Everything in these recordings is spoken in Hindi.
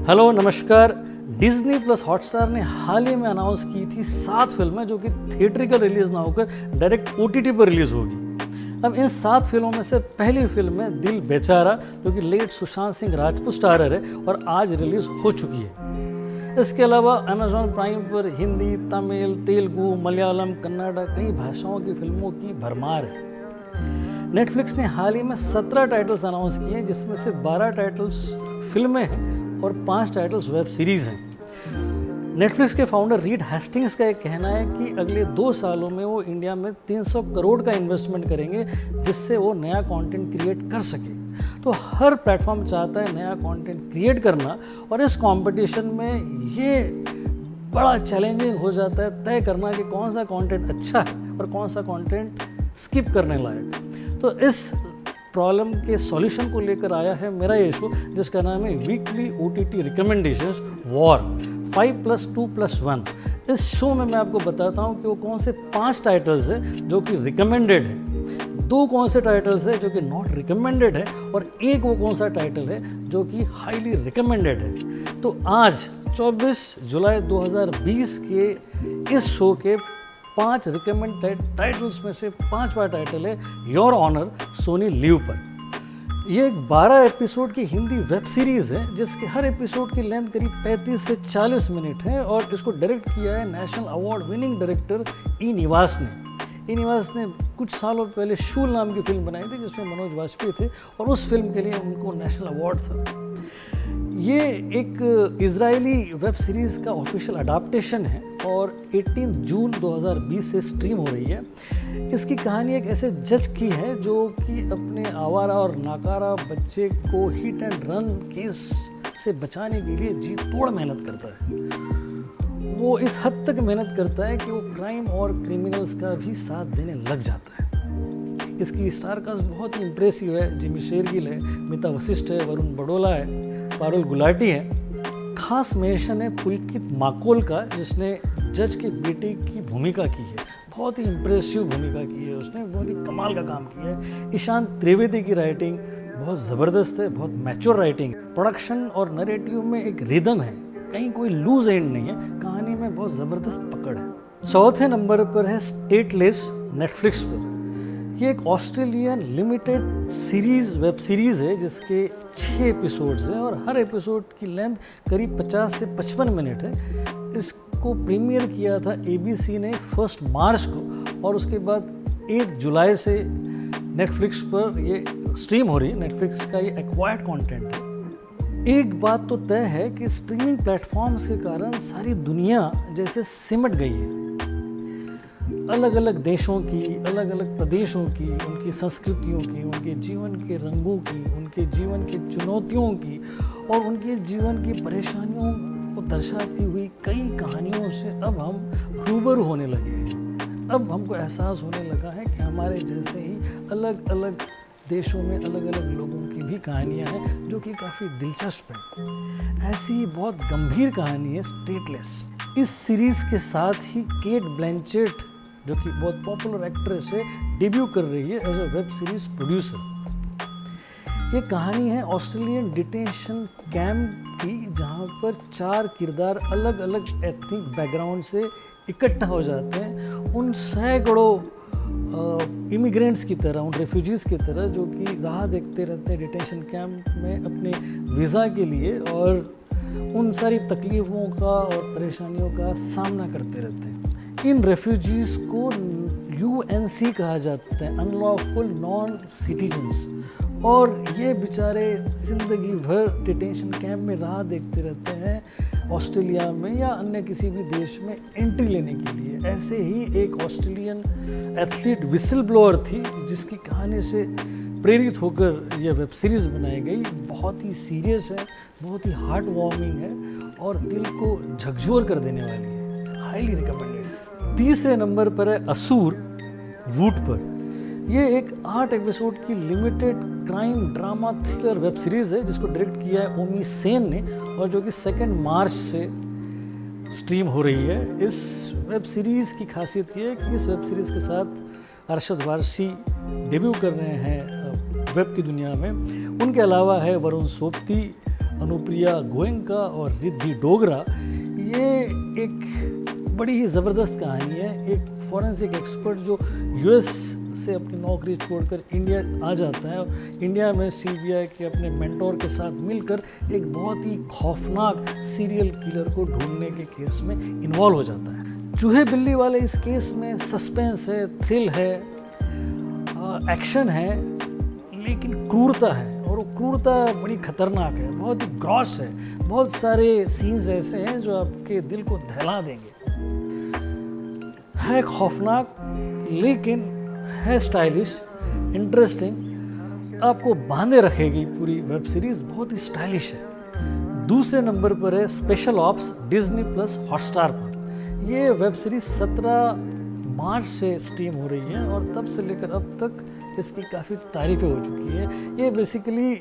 हेलो नमस्कार। डिज्नी प्लस हॉटस्टार ने हाल ही में अनाउंस की थी 7 फिल्में जो कि थिएट्रिकल रिलीज ना होकर डायरेक्ट OTT पर रिलीज होगी। अब इन 7 फिल्मों में से पहली फिल्म है दिल बेचारा, जो कि लेट सुशांत सिंह राजपूत स्टारर है और आज रिलीज हो चुकी है। इसके अलावा अमेजॉन प्राइम पर हिंदी, तमिल, तेलुगु, मलयालम, कन्नड़ कई भाषाओं की फिल्मों की भरमार है। नेटफ्लिक्स ने हाल ही में 17 टाइटल्स अनाउंस किए हैं, जिसमें से 12 टाइटल्स फिल्में हैं और 5 टाइटल्स वेब सीरीज हैं। नेटफ्लिक्स के फाउंडर रीड हेस्टिंग्स का एक कहना है कि अगले 2 सालों में वो इंडिया में 300 करोड़ का इन्वेस्टमेंट करेंगे, जिससे वो नया कंटेंट क्रिएट कर सके। तो हर प्लेटफॉर्म चाहता है नया कंटेंट क्रिएट करना, और इस कंपटीशन में ये बड़ा चैलेंजिंग हो जाता है तय करना कि कौन सा कंटेंट अच्छा है और कौन सा कंटेंट स्किप करने लायक है। तो इस प्रॉब्लम के सॉल्यूशन को लेकर आया है मेरा ये शो, जिसका नाम है वीकली OTT रिकमेंडेशंस वॉर 5+2+1। इस शो में मैं आपको बताता हूँ कि वो कौन से 5 टाइटल्स हैं जो कि रिकमेंडेड है, 2 कौन से टाइटल्स है जो कि नॉट रिकमेंडेड है, और एक वो कौन सा टाइटल है जो कि हाईली रिकमेंडेड है। तो आज 24 जुलाई 2020 के इस शो के 5 रिकमेंडेड टाइटल्स में से 5वां टाइटल है योर ऑनर सोनी लिव पर। ये एक 12 एपिसोड की हिंदी वेब सीरीज़ है, जिसके हर एपिसोड की लेंथ करीब 35 से 40 मिनट है, और इसको डायरेक्ट किया है नेशनल अवार्ड विनिंग डायरेक्टर ई निवास ने कुछ सालों पहले शूल नाम की फिल्म बनाई थी, जिसमें मनोज वाजपेयी थे, और उस फिल्म के लिए उनको नेशनल अवार्ड था। ये एक इजरायली वेब सीरीज़ का ऑफिशियल अडाप्टेशन है और 18 जून 2020 से स्ट्रीम हो रही है। इसकी कहानी एक ऐसे जज की है जो कि अपने आवारा और नाकारा बच्चे को हिट एंड रन केस से बचाने के लिए जी तोड़ मेहनत करता है। वो इस हद तक मेहनत करता है कि वो क्राइम और क्रिमिनल्स का भी साथ देने लग जाता है। इसकी स्टारकास्ट बहुत ही इम्प्रेसिव है। जिमी शेरगिल है, मिता वशिष्ठ है, वरुण बड़ोला है, पारुल गुलाटी है। खास मेंशन है पुलकित माकोल का, जिसने जज के बेटे की भूमिका की है। बहुत ही इम्प्रेसिव भूमिका की है उसने, बहुत ही कमाल का काम किया है। ईशान त्रिवेदी की राइटिंग बहुत ज़बरदस्त है, बहुत मैच्योर राइटिंग। प्रोडक्शन और नरेटिव में एक रिदम है, कहीं कोई लूज एंड नहीं है, कहानी में बहुत ज़बरदस्त पकड़ है। चौथे नंबर पर है स्टेटलेस, नेटफ्लिक्स पर। ये एक Australian limited series web series है, जिसके 6 एपिसोड्स हैं और हर एपिसोड की लेंथ करीब 50 से 55 मिनट है। इसको प्रीमियर किया था ABC ने 1 मार्च को, और उसके बाद 8 जुलाई से नेटफ्लिक्स पर ये स्ट्रीम हो रही है। नेटफ्लिक्स का ये एक्वायर्ड कंटेंट है। एक बात तो तय है कि स्ट्रीमिंग प्लेटफॉर्म्स के कारण सारी दुनिया जैसे सिमट गई है। अलग अलग देशों की, अलग अलग प्रदेशों की, उनकी संस्कृतियों की, उनके जीवन के रंगों की, उनके जीवन की चुनौतियों की और उनके जीवन की परेशानियों को दर्शाती हुई कई कहानियों से अब हम रूबरू होने लगे हैं। अब हमको एहसास होने लगा है कि हमारे जैसे ही अलग अलग देशों में अलग अलग लोगों की भी कहानियाँ हैं, जो कि काफ़ी दिलचस्प हैं। ऐसी ही बहुत गंभीर कहानी है स्टेटलेस। इस सीरीज़ के साथ ही केट ब्लैंचेट, जो कि बहुत पॉपुलर एक्ट्रेस है, डेब्यू कर रही है as a web series producer. ये कहानी है ऑस्ट्रेलियन डिटेंशन कैंप की, जहाँ पर 4 किरदार अलग अलग एथनिक बैकग्राउंड से इकट्ठा हो जाते हैं। उन सैकड़ों इमिग्रेंट्स की तरह, उन रेफ्यूजीज़ की तरह, जो कि राह देखते रहते हैं डिटेंशन कैंप में अपने वीज़ा के लिए, और उन सारी तकलीफ़ों का और परेशानियों का सामना करते रहते हैं। इन रेफ्यूजीज़ को UNC कहा जाता है, अनलॉफुल नॉन सिटीजन्स, और ये बेचारे ज़िंदगी भर डिटेंशन कैंप में राह देखते रहते हैं ऑस्ट्रेलिया में या अन्य किसी भी देश में एंट्री लेने के लिए। ऐसे ही एक ऑस्ट्रेलियन एथलीट विसल ब्लोअर थी, जिसकी कहानी से प्रेरित होकर यह वेब सीरीज़ बनाई गई। बहुत ही सीरियस है, बहुत ही हार्ट वार्मिंग है और दिल को झकझोर कर देने वाली है। Highly recommended. तीसरे नंबर पर है असुर, वूट पर। ये एक 8 एपिसोड की limited crime drama thriller web series है, जिसको डायरेक्ट किया है ओमी सेन ने, और जो कि 2 मार्च से स्ट्रीम हो रही है। इस वेब सीरीज़ की खासियत ये है कि इस वेब सीरीज़ के साथ अरशद वारसी डेब्यू कर रहे हैं वेब की दुनिया में। उनके अलावा है वरुण सोपती, अनुप्रिया गोयनका और रिद्धि डोगरा। ये एक बड़ी ही ज़बरदस्त कहानी है। एक फॉरेंसिक एक्सपर्ट जो यूएस से अपनी नौकरी छोड़कर इंडिया आ जाता है और इंडिया में सीबीआई के अपने मेंटोर के साथ मिलकर एक बहुत ही खौफनाक सीरियल किलर को ढूंढने के केस में इन्वॉल्व हो जाता है। चूहे बिल्ली वाले इस केस में सस्पेंस है, थ्रिल है, एक्शन है, लेकिन क्रूरता है और वो क्रूरता बड़ी खतरनाक है, बहुत ही ग्रॉस है। बहुत सारे सीन्स ऐसे हैं जो आपके दिल को दहला देंगे। है खौफनाक लेकिन है स्टाइलिश, इंटरेस्टिंग, आपको बांधे रखेगी पूरी वेब सीरीज, बहुत ही स्टाइलिश है। दूसरे नंबर पर है special ops, Disney plus Hotstar पर। ये वेब सीरीज 17 मार्च से स्ट्रीम हो रही है और तब से लेकर अब तक इसकी काफ़ी तारीफ़ें हो चुकी हैं। ये बेसिकली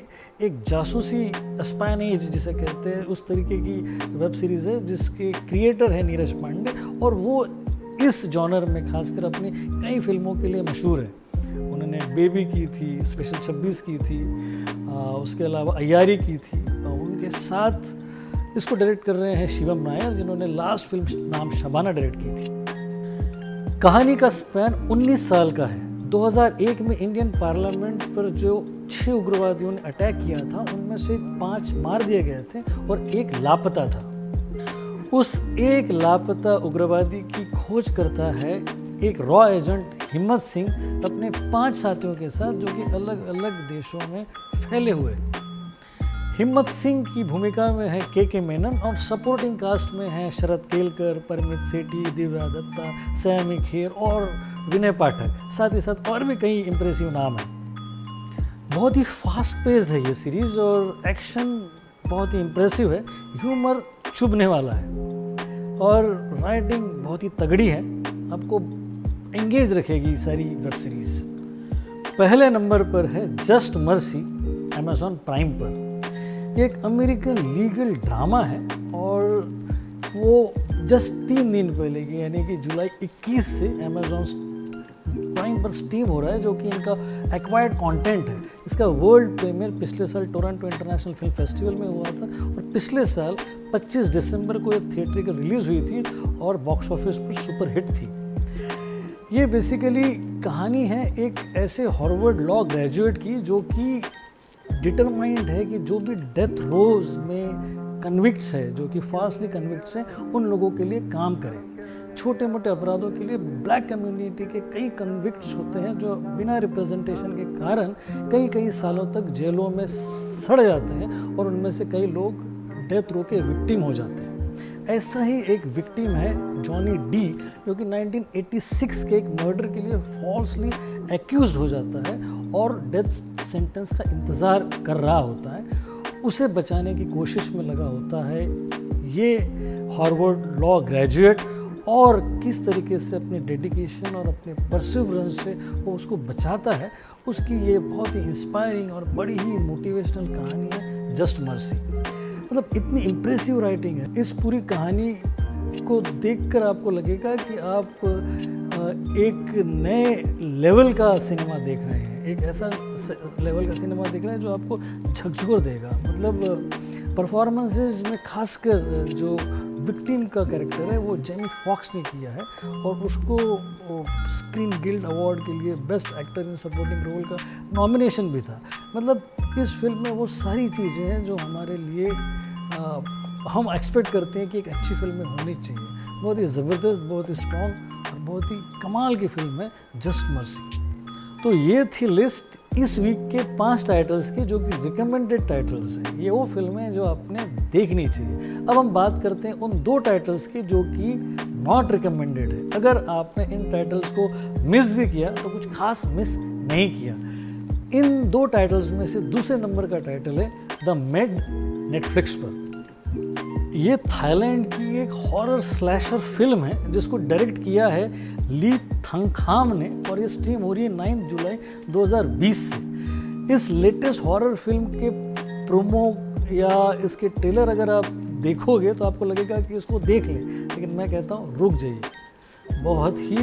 एक जासूसी एस्पायनेज जिसे कहते हैं उस तरीके की वेब सीरीज़ है जिसके क्रिएटर है नीरज पांडे और वो इस जॉनर में खासकर अपनी कई फिल्मों के लिए मशहूर है। उन्होंने बेबी की थी, स्पेशल 26 की थी, उसके अलावा अय्यारी की थी। उनके साथ इसको डायरेक्ट कर रहे हैं शिवम नायर जिन्होंने लास्ट फिल्म नाम शबाना डायरेक्ट की थी। कहानी का स्पैन 19 साल का है। 2001 में इंडियन पार्लियामेंट पर जो 6 उग्रवादियों ने अटैक किया था उनमें से 5 मार दिए गए थे और एक लापता था। उस एक लापता उग्रवादी की खोज करता है एक रॉ एजेंट हिम्मत सिंह अपने 5 साथियों के साथ जो कि अलग अलग देशों में फैले हुए। हिम्मत सिंह की भूमिका में है के मेनन और सपोर्टिंग कास्ट में है शरद केलकर, परमित सेठी, दिव्या दत्ता, सयामी खेर और विनय पाठक। साथ ही साथ और भी कई इंप्रेसिव नाम हैं। बहुत ही फास्ट पेस्ड है ये सीरीज़ और एक्शन बहुत ही इंप्रेसिव है, ह्यूमर चुभने वाला है और राइटिंग बहुत ही तगड़ी है, आपको एंगेज रखेगी सारी वेब सीरीज़। पहले नंबर पर है जस्ट मर्सी, अमेज़ॉन प्राइम पर। ये एक अमेरिकन लीगल ड्रामा है और वो जस्ट 3 दिन पहले की यानी कि जुलाई 21 से अमेज़ॉन प्राइम पर स्ट्रीम हो रहा है जो कि इनका एक्वायर्ड कंटेंट है। इसका वर्ल्ड प्रीमियर पिछले साल टोरंटो इंटरनेशनल फिल्म फेस्टिवल में हुआ था और पिछले साल 25 दिसंबर को ये थिएट्रिकल रिलीज़ हुई थी और बॉक्स ऑफिस पर सुपर हिट थी। ये बेसिकली कहानी है एक ऐसे हार्वर्ड लॉ ग्रेजुएट की जो कि डिटरमाइंड है कि जो भी डेथ रोज में कन्विक्ट्स है, जो कि फास्टली कन्विक्ट्स हैं, उन लोगों के लिए काम करें। छोटे मोटे अपराधों के लिए ब्लैक कम्युनिटी के कई कन्विक्ट्स होते हैं जो बिना रिप्रेजेंटेशन के कारण कई सालों तक जेलों में सड़ जाते हैं और उनमें से कई लोग डेथ रो के विक्टिम हो जाते हैं। ऐसा ही एक विक्टिम है जॉनी डी जो कि 1986 के एक मर्डर के लिए फॉल्सली एक्यूज हो जाता है और डेथ सेंटेंस का इंतज़ार कर रहा होता है। उसे बचाने की कोशिश में लगा होता है ये हार्वर्ड लॉ ग्रेजुएट और किस तरीके से अपने डेडिकेशन और अपने परसिवरेंस से वो उसको बचाता है, उसकी ये बहुत ही इंस्पायरिंग और बड़ी ही मोटिवेशनल कहानी है जस्ट मर्सी। मतलब इतनी इम्प्रेसिव राइटिंग है। इस पूरी कहानी को देखकर आपको लगेगा कि आप एक नए लेवल का सिनेमा देख रहे हैं, एक ऐसा लेवल का सिनेमा देख रहे हैं जो आपको झकझोर देगा। मतलब परफॉर्मेंसेस में खासकर जो विक्टिम का कैरेक्टर है वो जेमी फॉक्स ने किया है और उसको स्क्रीन गिल्ड अवार्ड के लिए best actor in supporting role का नॉमिनेशन भी था। मतलब इस फिल्म में वो सारी चीज़ें हैं जो हमारे लिए हम एक्सपेक्ट करते हैं कि एक अच्छी फिल्म में होनी चाहिए। बहुत ही ज़बरदस्त, बहुत ही स्ट्रॉन्ग और बहुत ही कमाल की फिल्म है जस्ट मर्सी। तो ये थी लिस्ट इस वीक के 5 टाइटल्स की जो कि रिकमेंडेड टाइटल्स हैं। ये वो फिल्में हैं जो आपने देखनी चाहिए। अब हम बात करते हैं उन 2 टाइटल्स की जो कि नॉट रिकमेंडेड है। अगर आपने इन टाइटल्स को मिस भी किया तो कुछ खास मिस नहीं किया। इन 2 टाइटल्स में से दूसरे नंबर का टाइटल है द मेड, नेटफ्लिक्स पर। ये थाईलैंड की एक हॉरर स्लैशर फिल्म है जिसको डायरेक्ट किया है ली थंगखाम ने और ये स्ट्रीम हो रही है 9 जुलाई 2020 से। इस लेटेस्ट हॉरर फिल्म के प्रोमो या इसके ट्रेलर अगर आप देखोगे तो आपको लगेगा कि इसको देख लें, लेकिन मैं कहता हूँ रुक जाइए। बहुत ही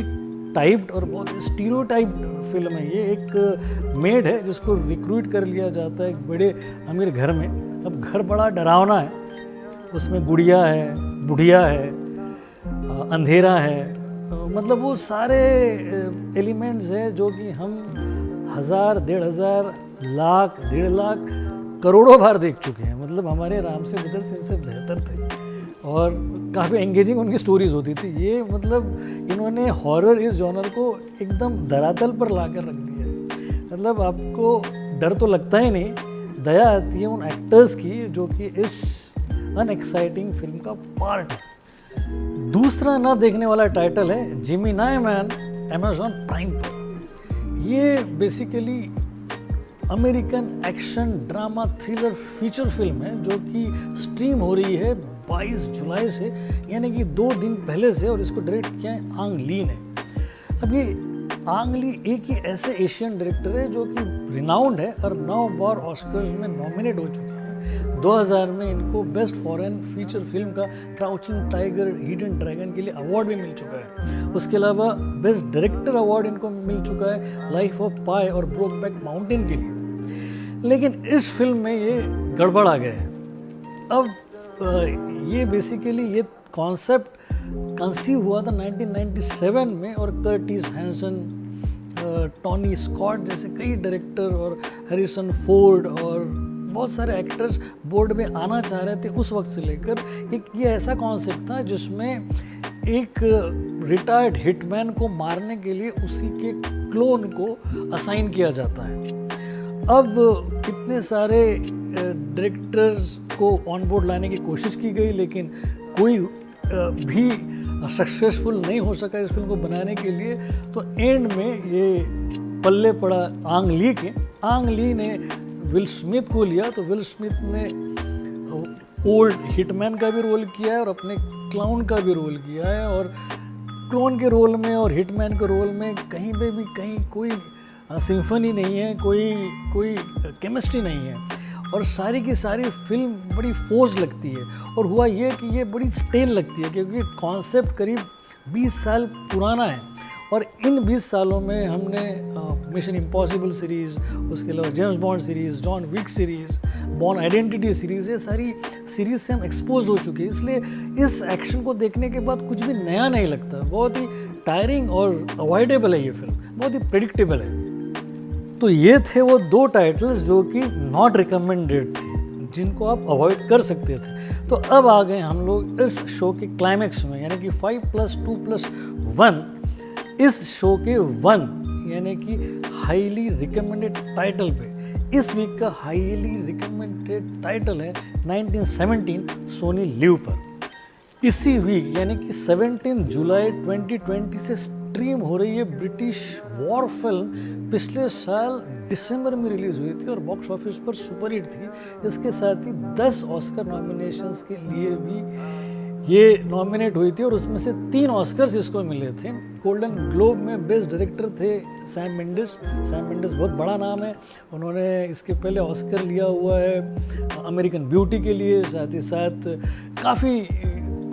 टाइप्ड और बहुत स्टीरियोटाइप्ड फिल्म है ये। एक मेड है जिसको रिक्रूट कर लिया जाता है एक बड़े अमीर घर में अब घर बड़ा डरावना है, उसमें गुड़िया है, बुढ़िया है, अंधेरा है, मतलब वो सारे एलिमेंट्स हैं जो कि हम 1000, 1500, लाख, 1.5 लाख, करोड़ों बार देख चुके हैं। मतलब हमारे राम से बदल से बेहतर थे और काफ़ी एंगेजिंग उनकी स्टोरीज होती थी। ये मतलब इन्होंने हॉरर इस जॉनर को एकदम धरातल पर ला कर रख दिया है। मतलब आपको डर तो लगता ही नहीं, दया आती है उन एक्टर्स की जो कि इस अनएक्साइटिंग फिल्म का पार्ट है। दूसरा ना देखने वाला टाइटल है जेमिनी मैन, अमेज़न प्राइम पर। ये basically American action drama thriller feature film है जो कि स्ट्रीम हो रही है 22 जुलाई से, यानी कि 2 दिन पहले से, और इसको डायरेक्ट किया है आंग ली ने। अब ये आंग ली एक ही ऐसे एशियन डायरेक्टर है जो कि रिनाउंड है और 9 बार ऑस्कर्स में नॉमिनेट हो चुके हैं। 2000 में इनको बेस्ट फॉरेन फीचर फिल्म का क्राउचिंग टाइगर, हिडन ड्रैगन के लिए अवार्ड भी मिल चुका है। उसके अलावा बेस्ट डायरेक्टर अवार्ड इनको मिल चुका है लाइफ ऑफ पाई और ब्रोकबैक माउंटेन के लिए। लेकिन इस फिल्म में ये गड़बड़ आ गया है। अब ये बेसिकली ये कॉन्सेप्ट कंसीव हुआ था 1997 में, और कर्टिस हैंसन, टॉनी स्कॉट जैसे कई डायरेक्टर और हैरिसन फोर्ड और बहुत सारे एक्टर्स बोर्ड में आना चाह रहे थे उस वक्त से लेकर। एक ये ऐसा कॉन्सेप्ट था जिसमें एक रिटायर्ड हिटमैन को मारने के लिए उसी के क्लोन को असाइन किया जाता है। अब इतने सारे डायरेक्टर्स को ऑन बोर्ड लाने की कोशिश की गई, लेकिन कोई भी सक्सेसफुल नहीं हो सका इस फिल्म को बनाने के लिए। तो एंड में ये पल्ले पड़ा आंग ली के। आंग ली ने विल स्मिथ को लिया, तो विल स्मिथ ने ओल्ड हिटमैन का भी रोल किया है और अपने क्लाउन का भी रोल किया है, और क्लोन के रोल में और हिटमैन के रोल में कहीं पे भी कहीं कोई सिम्फनी नहीं है, कोई केमिस्ट्री नहीं है, और सारी की सारी फिल्म बड़ी फोर्स लगती है। और हुआ ये कि ये बड़ी स्टेन लगती है क्योंकि कॉन्सेप्ट करीब 20 साल पुराना है, और इन 20 सालों में हमने मिशन इम्पॉसिबल सीरीज़, उसके अलावा James Bond series, John Wick series, Bourne Identity series, ये सारी सीरीज़ से हम एक्सपोज हो चुके हैं। इसलिए इस एक्शन को देखने के बाद कुछ भी नया नहीं लगता। बहुत ही टायरिंग और अवॉइडेबल है ये फिल्म, बहुत ही प्रेडिक्टेबल है। तो ये थे वो 2 टाइटल्स जो कि नॉट रिकमेंडेड थे, जिनको आप अवॉइड कर सकते थे। तो अब आ गए हम लोग इस शो के क्लाइमैक्स में, यानी कि 5+2+1। इस शो के 1 यानी कि हाईली रिकमेंडेड टाइटल पे इस वीक का हाईली रिकमेंडेड टाइटल है 1917 सोनी लिव पर। इसी वीक यानी कि 17 जुलाई 2020 से स्ट्रीम हो रही है ब्रिटिश वॉर फिल्म। पिछले साल दिसंबर में रिलीज़ हुई थी और बॉक्स ऑफिस पर सुपरहिट थी। इसके साथ ही 10 ऑस्कर नॉमिनेशंस के लिए भी ये नॉमिनेट हुई थी, और उसमें से 3 ऑस्कर्स इसको मिले थे। गोल्डन ग्लोब में बेस्ट डायरेक्टर थे सैम मेंडिस। सैम मेंडिस बहुत बड़ा नाम है, उन्होंने इसके पहले ऑस्कर लिया हुआ है अमेरिकन ब्यूटी के लिए, साथ ही साथ काफ़ी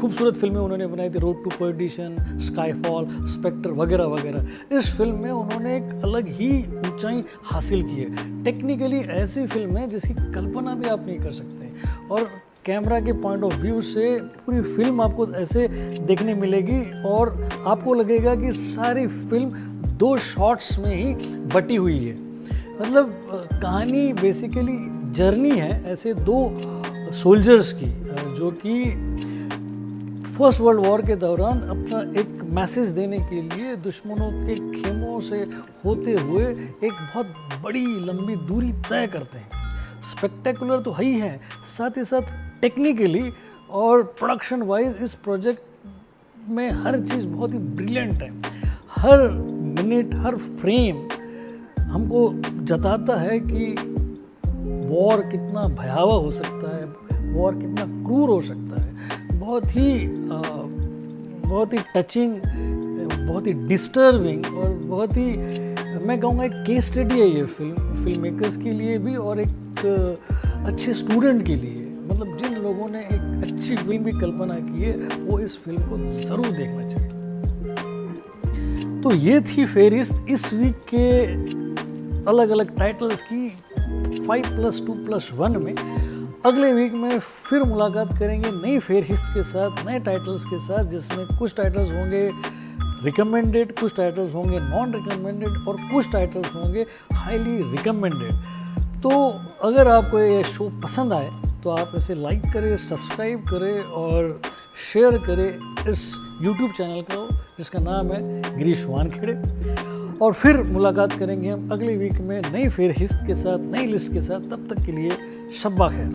खूबसूरत फिल्में उन्होंने बनाई थी, रोड टू पर्डिशन, स्काईफॉल, स्पेक्टर वगैरह वगैरह। इस फिल्म में उन्होंने एक अलग ही ऊंचाई हासिल की है। टेक्निकली ऐसी फिल्म है जिसकी कल्पना भी आप नहीं कर सकते, और कैमरा के पॉइंट ऑफ व्यू से पूरी फिल्म आपको ऐसे देखने मिलेगी और आपको लगेगा कि सारी फिल्म 2 शॉट्स में ही बटी हुई है। मतलब कहानी बेसिकली जर्नी है ऐसे 2 सोल्जर्स की जो कि फर्स्ट वर्ल्ड वॉर के दौरान अपना एक मैसेज देने के लिए दुश्मनों के खेमों से होते हुए एक बहुत बड़ी लंबी दूरी तय करते हैं। स्पेक्टेकुलर तो ही है, साथ ही साथ टेक्निकली और प्रोडक्शन वाइज इस प्रोजेक्ट में हर चीज़ बहुत ही ब्रिलियंट है। हर मिनट, हर फ्रेम हमको जताता है कि वॉर कितना भयावह हो सकता है, वॉर कितना क्रूर हो सकता है। बहुत ही टचिंग, बहुत ही डिस्टर्बिंग और बहुत ही, मैं कहूँगा एक केस स्टडी है ये फिल्म मेकर्स के लिए भी और एक अच्छे स्टूडेंट के लिए। मतलब जिन लोगों ने एक अच्छी फिल्म की कल्पना की है वो इस फिल्म को ज़रूर देखना चाहिए। तो ये थी फेहरिस्त इस वीक के अलग अलग टाइटल्स की 5+2+1 में। अगले वीक में फिर मुलाकात करेंगे नई फेहरिस्त के साथ, नए टाइटल्स के साथ, जिसमें कुछ टाइटल्स होंगे रिकमेंडेड, कुछ टाइटल्स होंगे नॉन रिकमेंडेड और कुछ टाइटल्स होंगे हाईली रिकमेंडेड। तो अगर आपको ये शो पसंद आए तो आप इसे लाइक करें, सब्सक्राइब करें और शेयर करें इस YouTube चैनल को जिसका नाम है गिरीश वानखेड़े। और फिर मुलाकात करेंगे हम अगले वीक में नई फेहरिस्त के साथ, नई लिस्ट के साथ। तब तक के लिए शब्बा खैर।